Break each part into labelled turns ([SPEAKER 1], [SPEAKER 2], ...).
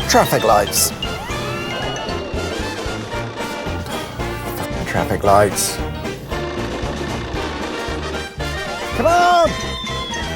[SPEAKER 1] Traffic lights. Fucking traffic lights. Come on!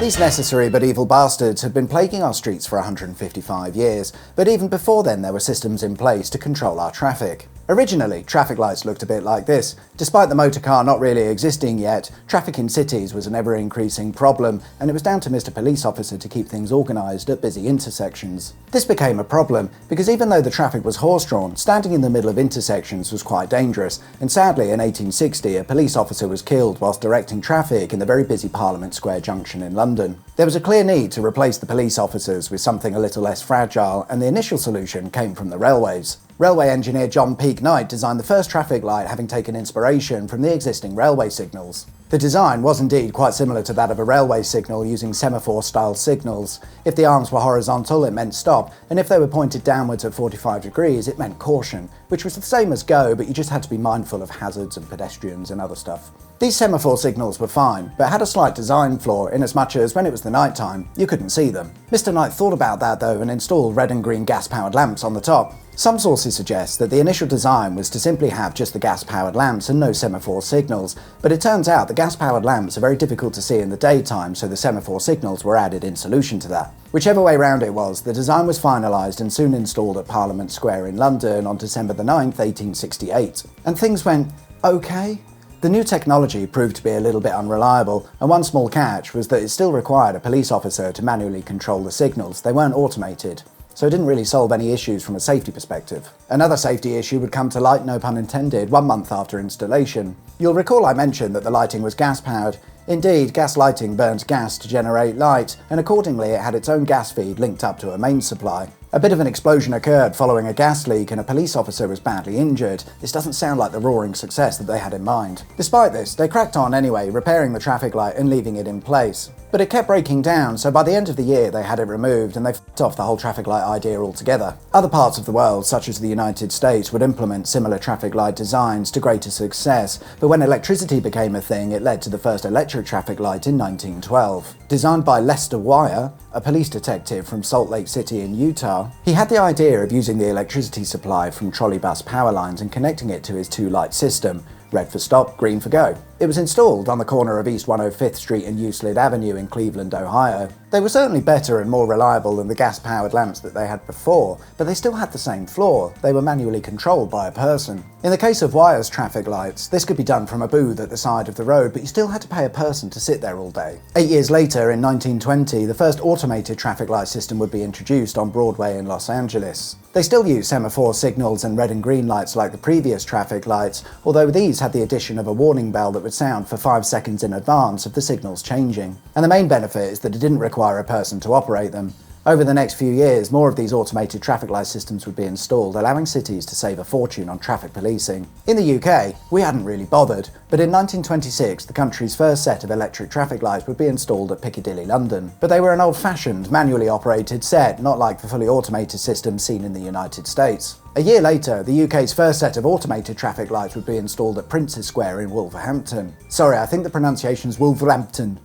[SPEAKER 1] These necessary but evil bastards had been plaguing our streets for 155 years, but even before then there were systems in place to control our traffic. Originally, traffic lights looked a bit like this. Despite the motor car not really existing yet, traffic in cities was an ever-increasing problem, and it was down to Mr. Police Officer to keep things organised at busy intersections. This became a problem, because even though the traffic was horse-drawn, standing in the middle of intersections was quite dangerous, and sadly in 1860 a police officer was killed whilst directing traffic in the very busy Parliament Square junction in London. There was a clear need to replace the police officers with something a little less fragile, and the initial solution came from the railways. Railway engineer John Peake Knight designed the first traffic light, having taken inspiration from the existing railway signals. The design was indeed quite similar to that of a railway signal, using semaphore-style signals. If the arms were horizontal, it meant stop, and if they were pointed downwards at 45 degrees, it meant caution, which was the same as go, but you just had to be mindful of hazards and pedestrians and other stuff. These semaphore signals were fine, but had a slight design flaw in as much as when it was the night time, you couldn't see them. Mr. Knight thought about that though and installed red and green gas-powered lamps on the top. Some sources suggest that the initial design was to simply have just the gas-powered lamps and no semaphore signals, but it turns out the gas-powered lamps are very difficult to see in the daytime, so the semaphore signals were added in solution to that. Whichever way round it was, the design was finalised and soon installed at Parliament Square in London on December the 9th, 1868. And things went okay. The new technology proved to be a little bit unreliable, and one small catch was that it still required a police officer to manually control the signals. They weren't automated, so it didn't really solve any issues from a safety perspective. Another safety issue would come to light, no pun intended, 1 month after installation. You'll recall I mentioned that the lighting was gas-powered. Indeed, gas lighting burns gas to generate light, and accordingly it had its own gas feed linked up to a mains supply. A bit of an explosion occurred following a gas leak and a police officer was badly injured. This doesn't sound like the roaring success that they had in mind. Despite this, they cracked on anyway, repairing the traffic light and leaving it in place. But it kept breaking down, so by the end of the year they had it removed and they f***ed off the whole traffic light idea altogether. Other parts of the world, such as the United States, would implement similar traffic light designs to greater success, but when electricity became a thing, it led to the first electric traffic light in 1912. Designed by Lester Wire, a police detective from Salt Lake City in Utah, he had the idea of using the electricity supply from trolleybus power lines and connecting it to his two-light system, red for stop, green for go. It was installed on the corner of East 105th Street and Euclid Avenue in Cleveland, Ohio. They were certainly better and more reliable than the gas-powered lamps that they had before, but they still had the same flaw: they were manually controlled by a person. In the case of Wire's traffic lights, this could be done from a booth at the side of the road, but you still had to pay a person to sit there all day. 8 years later, in 1920, the first automated traffic light system would be introduced on Broadway in Los Angeles. They still use semaphore signals and red and green lights like the previous traffic lights, although these had the addition of a warning bell that would sound for 5 seconds in advance of the signals changing. And the main benefit is that it didn't require a person to operate them. Over the next few years, more of these automated traffic light systems would be installed, allowing cities to save a fortune on traffic policing. In the UK, we hadn't really bothered, but in 1926 the country's first set of electric traffic lights would be installed at Piccadilly, London. But they were an old-fashioned, manually operated set, not like the fully automated systems seen in the United States. A year later, the UK's first set of automated traffic lights would be installed at Prince's Square in Wolverhampton. Sorry, I think the pronunciation's Wolverhampton.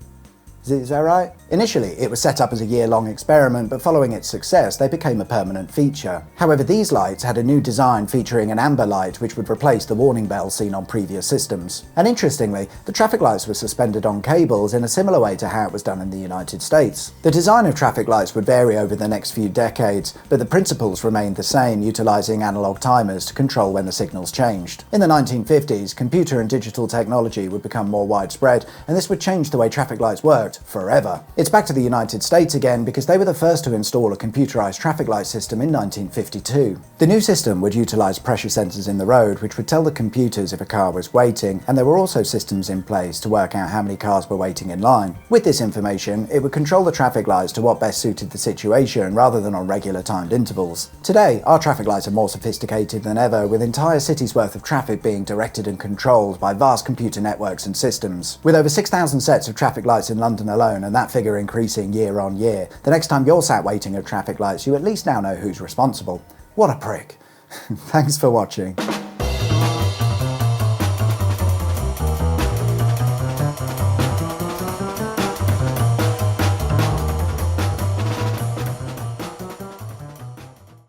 [SPEAKER 1] Is that right? Initially, it was set up as a year-long experiment, but following its success, they became a permanent feature. However, these lights had a new design featuring an amber light which would replace the warning bell seen on previous systems. And interestingly, the traffic lights were suspended on cables in a similar way to how it was done in the United States. The design of traffic lights would vary over the next few decades, but the principles remained the same, utilising analog timers to control when the signals changed. In the 1950s, computer and digital technology would become more widespread, and this would change the way traffic lights worked forever. It's back to the United States again because they were the first to install a computerized traffic light system in 1952. The new system would utilize pressure sensors in the road which would tell the computers if a car was waiting, and there were also systems in place to work out how many cars were waiting in line. With this information, it would control the traffic lights to what best suited the situation rather than on regular timed intervals. Today, our traffic lights are more sophisticated than ever, with entire cities' worth of traffic being directed and controlled by vast computer networks and systems. With over 6,000 sets of traffic lights in London alone, and that figure increasing year on year, the next time you're sat waiting at traffic lights, you at least now know who's responsible. What a prick. Thanks for watching.